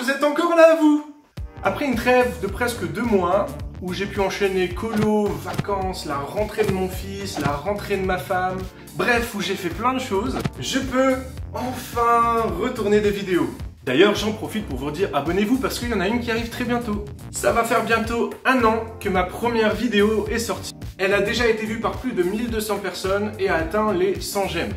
vous êtes encore là, vous! Après une trêve de presque 2 mois, où j'ai pu enchaîner colo, vacances, la rentrée de mon fils, la rentrée de ma femme, bref, où j'ai fait plein de choses, je peux enfin retourner des vidéos. D'ailleurs, j'en profite pour vous dire abonnez-vous parce qu'il y en a une qui arrive très bientôt. Ça va faire bientôt 1 an que ma première vidéo est sortie. Elle a déjà été vue par plus de 1200 personnes et a atteint les 100 j'aime.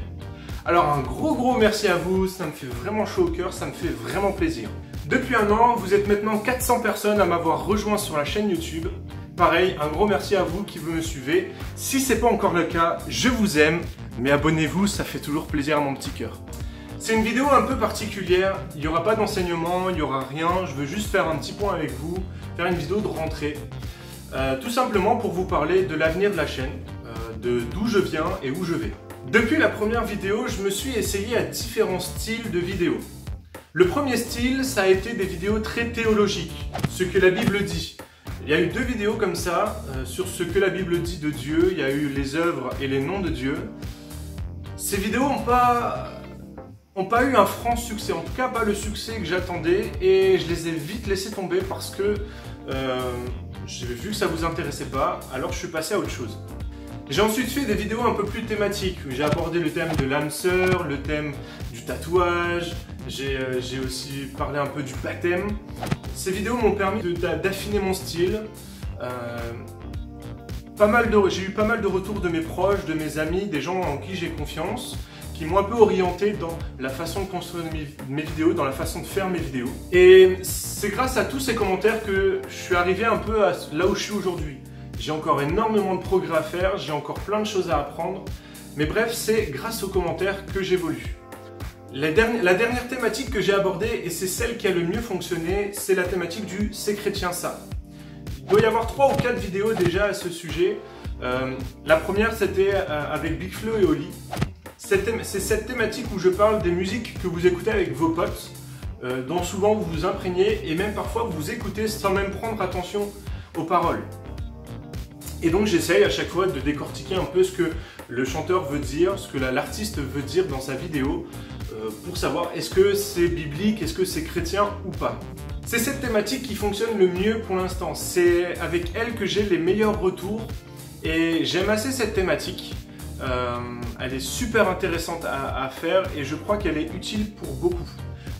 Alors un gros merci à vous, ça me fait vraiment chaud au cœur, ça me fait vraiment plaisir. Depuis 1 an, vous êtes maintenant 400 personnes à m'avoir rejoint sur la chaîne YouTube. Pareil, un gros merci à vous qui me suivez. Si c'est pas encore le cas, je vous aime, mais abonnez-vous, ça fait toujours plaisir à mon petit cœur. C'est une vidéo un peu particulière, il n'y aura pas d'enseignement, il n'y aura rien, je veux juste faire un petit point avec vous, faire une vidéo de rentrée. Tout simplement pour vous parler de l'avenir de la chaîne, de d'où je viens et où je vais. Depuis la première vidéo, je me suis essayé à différents styles de vidéos. Le premier style, ça a été des vidéos très théologiques, ce que la Bible dit. Il y a eu 2 vidéos comme ça, sur ce que la Bible dit de Dieu, il y a eu les œuvres et les noms de Dieu. Ces vidéos n'ont pas eu un franc succès, en tout cas pas le succès que j'attendais, et je les ai vite laissés tomber parce que j'ai vu que ça vous intéressait pas, alors je suis passé à autre chose. J'ai ensuite fait des vidéos un peu plus thématiques, où j'ai abordé le thème de l'âme sœur, le thème du tatouage, j'ai aussi parlé un peu du baptême. Ces vidéos m'ont permis d'affiner mon style. J'ai eu pas mal de retours de mes proches, de mes amis, des gens en qui j'ai confiance, qui m'ont un peu orienté dans la façon de construire mes vidéos, dans la façon de faire mes vidéos. Et c'est grâce à tous ces commentaires que je suis arrivé un peu à là où je suis aujourd'hui. J'ai encore énormément de progrès à faire, j'ai encore plein de choses à apprendre, mais bref, c'est grâce aux commentaires que j'évolue. La dernière thématique que j'ai abordée, et c'est celle qui a le mieux fonctionné, c'est la thématique du « c'est chrétien ça ». Il doit y avoir 3 ou 4 vidéos déjà à ce sujet. La première, c'était avec Big Flo et Oli. C'est cette thématique où je parle des musiques que vous écoutez avec vos potes, dont souvent vous vous imprégnez, et même parfois vous écoutez sans même prendre attention aux paroles. Et donc j'essaye à chaque fois de décortiquer un peu ce que le chanteur veut dire, ce que l'artiste veut dire dans sa vidéo, pour savoir est-ce que c'est biblique, est-ce que c'est chrétien ou pas. C'est cette thématique qui fonctionne le mieux pour l'instant, c'est avec elle que j'ai les meilleurs retours, et j'aime assez cette thématique. Elle est super intéressante à faire et je crois qu'elle est utile pour beaucoup.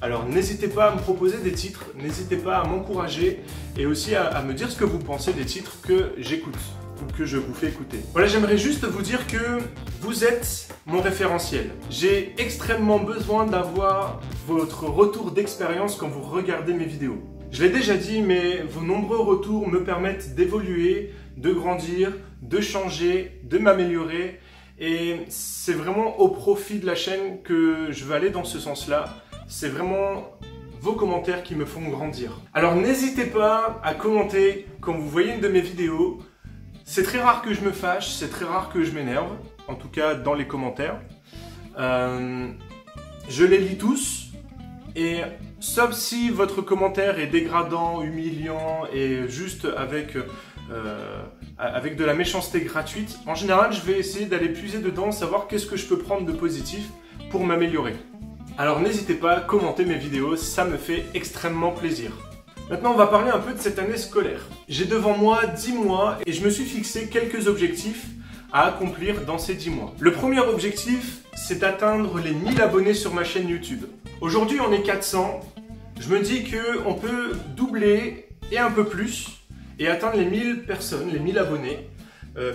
Alors n'hésitez pas à me proposer des titres, n'hésitez pas à m'encourager et aussi à me dire ce que vous pensez des titres que j'écoute ou que je vous fais écouter. Voilà, j'aimerais juste vous dire que vous êtes mon référentiel. J'ai extrêmement besoin d'avoir votre retour d'expérience quand vous regardez mes vidéos. Je l'ai déjà dit, mais vos nombreux retours me permettent d'évoluer, de grandir, de changer, de m'améliorer. Et c'est vraiment au profit de la chaîne que je veux aller dans ce sens-là. C'est vraiment vos commentaires qui me font grandir. Alors n'hésitez pas à commenter quand vous voyez une de mes vidéos. C'est très rare que je me fâche, c'est très rare que je m'énerve, en tout cas dans les commentaires. Je les lis tous, et sauf si votre commentaire est dégradant, humiliant et juste avec de la méchanceté gratuite, en général je vais essayer d'aller puiser dedans, savoir qu'est-ce que je peux prendre de positif pour m'améliorer. Alors n'hésitez pas à commenter mes vidéos, ça me fait extrêmement plaisir. Maintenant on va parler un peu de cette année scolaire. J'ai devant moi 10 mois et je me suis fixé quelques objectifs à accomplir dans ces 10 mois. Le premier objectif, c'est d'atteindre les 1000 abonnés sur ma chaîne YouTube. Aujourd'hui on est 400, je me dis qu'on peut doubler et un peu plus et atteindre les 1000 personnes, les 1000 abonnés.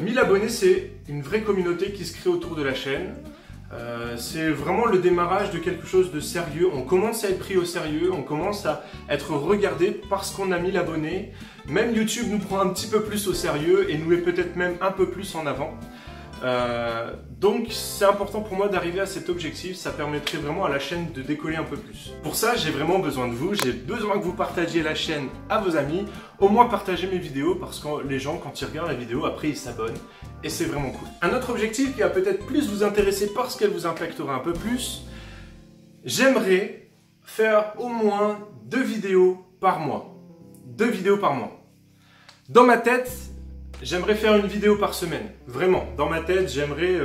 1000 abonnés, c'est une vraie communauté qui se crée autour de la chaîne. C'est vraiment le démarrage de quelque chose de sérieux. On commence à être pris au sérieux, on commence à être regardé parce qu'on a 1000 abonnés. Même YouTube nous prend un petit peu plus au sérieux et nous met peut-être même un peu plus en avant. Donc c'est important pour moi d'arriver à cet objectif, ça permettrait vraiment à la chaîne de décoller un peu plus. Pour ça, j'ai vraiment besoin de vous, j'ai besoin que vous partagiez la chaîne à vos amis, au moins partagez mes vidéos parce que les gens, quand ils regardent la vidéo, après ils s'abonnent et c'est vraiment cool. Un autre objectif qui va peut-être plus vous intéresser parce qu'elle vous impactera un peu plus, j'aimerais faire au moins 2 vidéos par mois. 2 vidéos par mois. Dans ma tête, j'aimerais faire une vidéo par semaine, vraiment. Dans ma tête, j'aimerais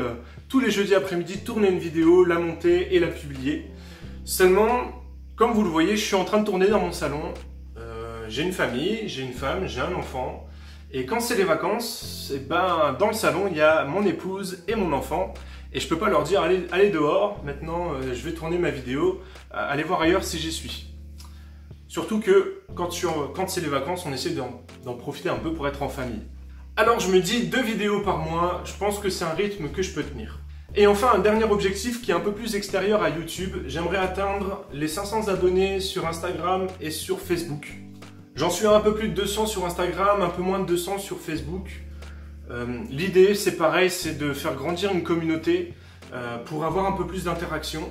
tous les jeudis après-midi tourner une vidéo, la monter et la publier. Seulement, Comme vous le voyez, je suis en train de tourner dans mon salon. J'ai une famille, j'ai une femme, j'ai un enfant. Et quand c'est les vacances, eh ben, dans le salon, il y a mon épouse et mon enfant. Et je peux pas leur dire, allez dehors, maintenant je vais tourner ma vidéo, allez voir ailleurs si j'y suis. Surtout que quand c'est les vacances, on essaie d'en profiter un peu pour être en famille. Alors je me dis 2 vidéos par mois, je pense que c'est un rythme que je peux tenir. Et enfin, un dernier objectif qui est un peu plus extérieur à YouTube, j'aimerais atteindre les 500 abonnés sur Instagram et sur Facebook. J'en suis à un peu plus de 200 sur Instagram, un peu moins de 200 sur Facebook. L'idée, c'est pareil, c'est de faire grandir une communauté pour avoir un peu plus d'interaction.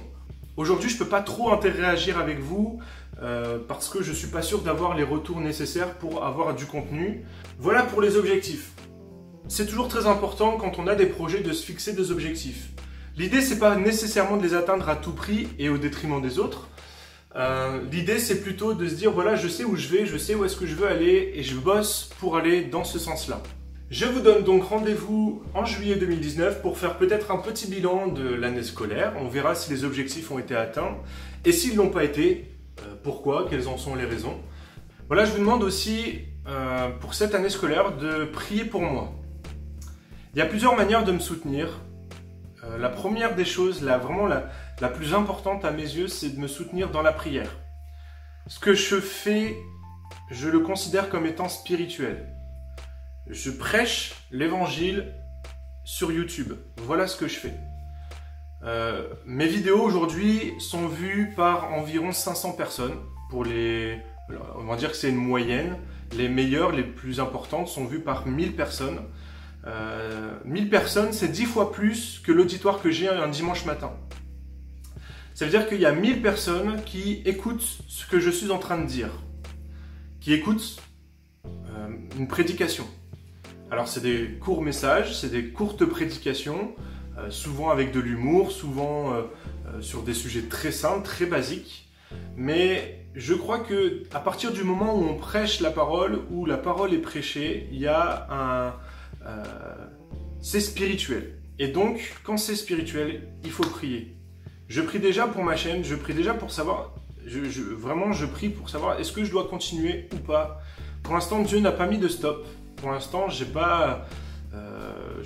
Aujourd'hui, je ne peux pas trop interagir avec vous parce que je ne suis pas sûr d'avoir les retours nécessaires pour avoir du contenu. Voilà pour les objectifs. C'est toujours très important quand on a des projets de se fixer des objectifs. L'idée, c'est pas nécessairement de les atteindre à tout prix et au détriment des autres. L'idée, c'est plutôt de se dire, voilà, je sais où je vais, je sais où est-ce que je veux aller et je bosse pour aller dans ce sens-là. Je vous donne donc rendez-vous en juillet 2019 pour faire peut-être un petit bilan de l'année scolaire. On verra si les objectifs ont été atteints et s'ils n'ont pas été, pourquoi, quelles en sont les raisons. Voilà, je vous demande aussi, pour cette année scolaire, de prier pour moi. Il y a plusieurs manières de me soutenir. La première des choses, vraiment la plus importante à mes yeux, c'est de me soutenir dans la prière. Ce que je fais, je le considère comme étant spirituel. Je prêche l'évangile sur YouTube. Voilà ce que je fais. Mes vidéos aujourd'hui sont vues par environ 500 personnes. On va dire que c'est une moyenne. Les meilleures, les plus importantes sont vues par 1000 personnes. 1000 personnes, c'est 10 fois plus que l'auditoire que j'ai un dimanche matin. Ça veut dire qu'il y a 1000 personnes qui écoutent ce que je suis en train de dire, qui écoutent une prédication. Alors c'est des courts messages, c'est des courtes prédications, souvent avec de l'humour, souvent sur des sujets très simples, très basiques. Mais je crois que à partir du moment où on prêche la parole, où la parole est prêchée, il y a c'est spirituel. Et donc, quand c'est spirituel, il faut prier. Je prie déjà pour ma chaîne, je prie déjà pour savoir, vraiment je prie pour savoir est-ce que je dois continuer ou pas. Pour l'instant, Dieu n'a pas mis de stop. Pour l'instant, je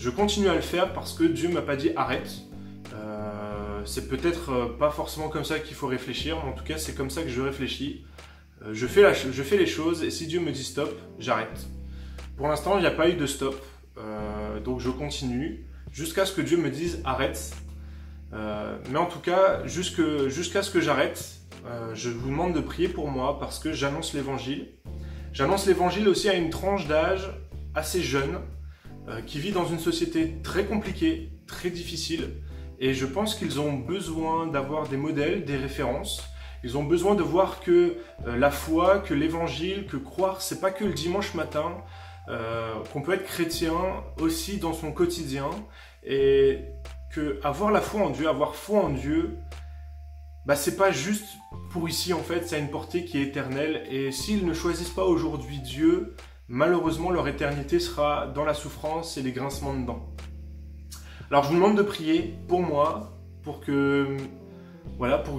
continue à le faire parce que Dieu m'a pas dit arrête. C'est peut-être pas forcément comme ça qu'il faut réfléchir, mais en tout cas, c'est comme ça que je réfléchis. Je fais les choses et si Dieu me dit stop, j'arrête. Pour l'instant, il n'y a pas eu de stop. Donc je continue jusqu'à ce que Dieu me dise arrête. Mais en tout cas, jusqu'à ce que j'arrête, je vous demande de prier pour moi parce que j'annonce l'évangile. J'annonce l'évangile aussi à une tranche d'âge assez jeune qui vit dans une société très compliquée, très difficile. Et je pense qu'ils ont besoin d'avoir des modèles, des références. Ils ont besoin de voir que la foi, que l'évangile, que croire, c'est pas que le dimanche matin. Qu'on peut être chrétien aussi dans son quotidien et que avoir la foi en Dieu, avoir foi en Dieu, bah c'est pas juste pour ici en fait, ça a une portée qui est éternelle et s'ils ne choisissent pas aujourd'hui Dieu, malheureusement leur éternité sera dans la souffrance et les grincements de dents. Alors je vous demande de prier pour moi, pour que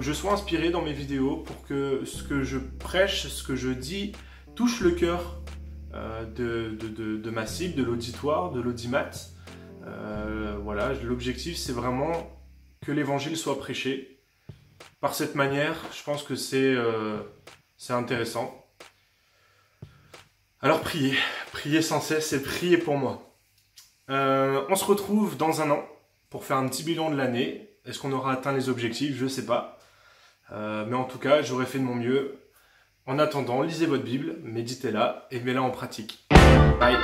je sois inspiré dans mes vidéos, pour que ce que je prêche, ce que je dis touche le cœur de ma cible, de l'auditoire, de l'audimat. Voilà, l'objectif c'est vraiment que l'évangile soit prêché. Par cette manière, je pense que c'est intéressant. Alors priez sans cesse et priez pour moi. On se retrouve dans un an pour faire un petit bilan de l'année. Est-ce qu'on aura atteint les objectifs? Je ne sais pas. Mais en tout cas, j'aurai fait de mon mieux. En attendant, lisez votre Bible, méditez-la et mettez-la en pratique. Bye.